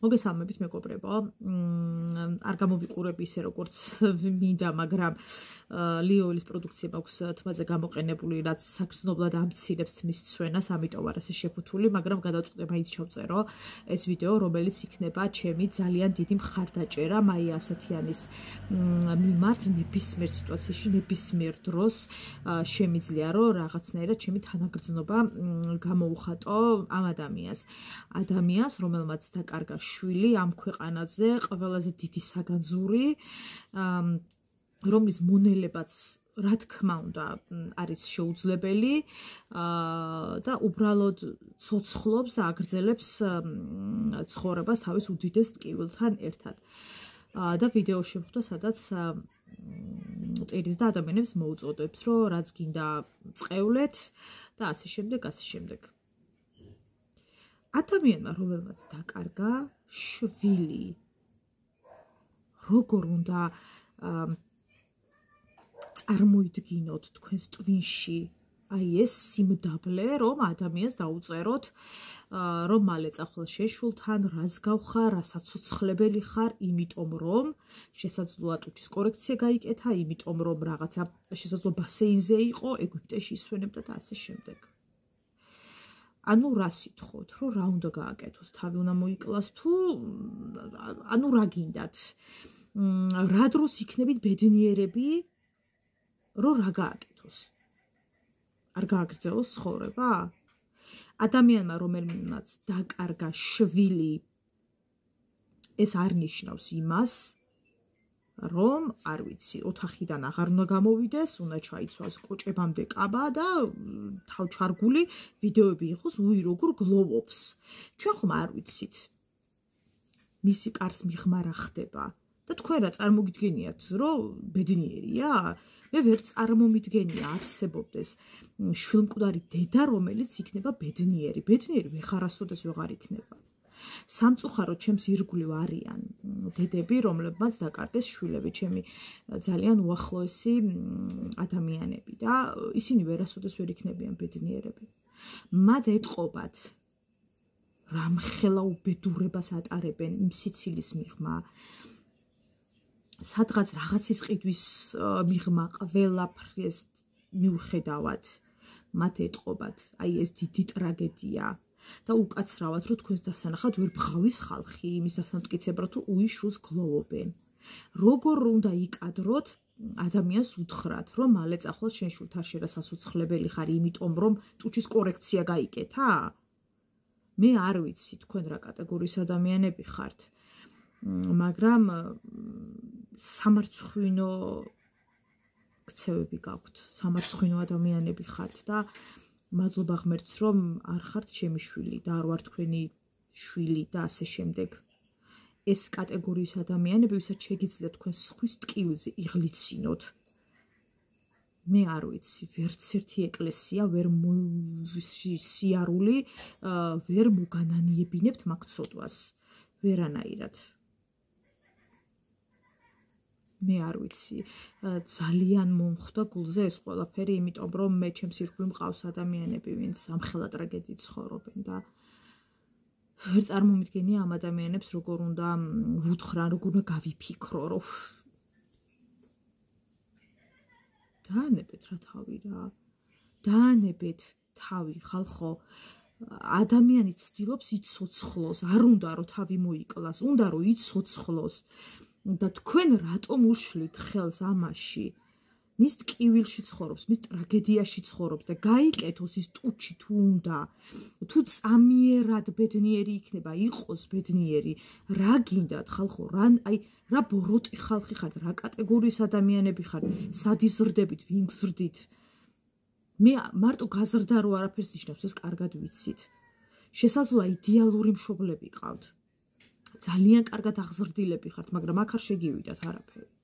მოგესალმებით მეგობრებო. არ გამოვიყურები ისე როგორც მინდა, მაგრამ ლიოელის პროდუქცია მაქვს თმაზე გამოყენებული, რაც საგრძნობლად ამცირებს თმის ცვენას, ამიტომ არ ასე შეფუთული, მაგრამ გადავწყვიტე მაინც ჩავწერო ეს ვიდეო, რომელიც იქნება ჩემი ძალიან დიდი მხარდაჭერა მაია ასათიანის მიმართ ნებისმიერ სიტუაციაში, ნებისმიერ დროს შემიძლია რომ რაღაცნაირად ჩემი თანაგრძნობა გამოუხატო ამ ადამიანს, რომელმაც დაკარგა შვილი ამ ქვეყანაზე, ყველაზე დიდი საგანძური, რომლის მონელებაც რა თქმა უნდა არის შეუძლებელი და უბრალოდ ცოცხლობს და აგრძელებს ცხოვრებას თავის უდიდეს ტკივილთან ერთად. და ვიდეო შემხვდა, სადაც წერის და ადამიანებს მოუწოდებს, რომ რაც გინდა წყევლეთ და ასე შემდეგ. ადამიანმა, რომელმაც დაკარგა შვილი, როგორ უნდა წარმოიდგინოთ თქვენს ტვინში აი ეს სიმდაბლე, რომ ადამიანს დაუწეროთ, რომ მალე წახვალ შეშულთან, რას გავხარ, რასაცოცხლებელი ხარ, იმიტომ რომ შესაძლოა ტუჩის კორექცია გაიკეთა, იმიტომ რომ რაღაცა შესაძლოა ბასეინზე იყო, ეგვიპტეში ისვენებდა და ასე შემდეგ. ანუ რა სიტყვოთ, რომ რა უნდა გააკეთოს, თავი უნდა მოიკლას თუ ანუ რა გინდათ? რა დროს იქნებით ბედნიერები, რომ რა გააკეთოს? არ გააგრძელოს ცხოვრება? ადამიანმა, რომელმაც დაკარგა შვილი, ეს არ ნიშნავს იმას, რომ არ ვიცი, ოთახიდან აღარ უნდა გამოვიდეს, უნდა ჩაიცვალოს კოჭებამდე კაბა და თავჩარგული ვიდეოები იყოს, უი როგორ გლოვობს. ჩვენ ხომ არ ვიცით მისი კარს მიღმა რა ხდება და თქვენ რა წარმოგიდგენიათ, რომ ბედნიერია? მე ვერ წარმომიდგენია არსებობდეს შვილმკვდარი დედა, რომელიც იქნება ბედნიერი. ბედნიერი ვეხარასოდეს ვეღარ იქნება. სამწუხაროდ ჩემს ირგვლივ არიან დედები, რომლებმაც დაკარგეს შვილები, ჩემი ძალიან უახლოესი ადამიანები და ისინი ვერასოდეს ვერ იქნებიან ბედნიერები. მათ ეტყობათ რამხელა უბედურებას ატარებენ იმ სიცილის მიღმა, სადღაც რაღაცის ყიდვის მიღმა ყველაფრის მიუხედავად მათ ეტყობათ აი ეს დიდი ტრაგედია და უკაცრავად რომ თქვენს დასანახად ვერ ბღავის ხალხი იმის დასამტკიცებლად თუ უი შულს გლოვობენ. როგორ უნდა იკადროთ ადამიანს უთხრათ, რომ მალე წახვალ შენ შულთან შესაძლებელი ხარ, იმიტომ რომ ტუჩის კორექცია გაიკეთა? მე არ ვიცი თქვენ რა კატეგორიის ადამიანები ხართ, მაგრამ სამარცხვინო ქცევები გაქვთ, სამარცხვინო ადამიანები ხართ და მადლობა ღმერთს, რომ არ ხართ ჩემი შვილი და არ ვარ თქვენი შვილი და ასე შემდეგ. ეს კატეგორიის ადამიანები, ვისაც შეგიძლიათ თქვენ სხვის ტკივილზე იღლიცინოთ. მე არ ვიცი, ვერც ერთი ეკლესია ვერ სიარული ვერ მოგანანიებინებთ მაგ ცოდვას. ვერანაირად. მე არ ვიცი, ძალიან მომხვდა გულზე ეს ყველაფერი, იმიტომ რომ მე ჩემს ირგვლივ მყავს ადამიანები, ვინც ამხელა ტრაგედიით ცხოვრობენ და ვერ წარმომიდგენია ამ ადამიანებს როგორ უნდა ვუთხრან, როგორ უნდა გავიფიქრო, რომ დაანებეთ რა თავი რა. დაანებეთ თავი, ხალხო. ადამიანი ცდილობს იცოცხლოს, არ უნდა რომ თავი მოიკლას, უნდა რომ იცოცხლოს. და თქვენ რატომ უშლით ხელს ამაში? მის ტკივილში ცხოვრობს, მის ტრაგედიაში ცხოვრობს და გაიკეთოს ის ტუჩი თუ უნდა, თუ წამიერად ბედნიერი იქნება, იყოს ბედნიერი, რა გინდათ ხალხო, რა ბოროტი ხალხი ხართ, რა კატეგორიის ადამიანები ხართ, სად იზრდებით, ვინ გზრდით? მე მარტო გაზრდა რო არაფერს ნიშნავს, ეს კარგად ვიცით. შესაძლოა იდეალური მშობლები ყავთ. ძალიან კარგად აღზრდილები ხართ, მაგრამ აქ არ შეგივიდათ არაფერი.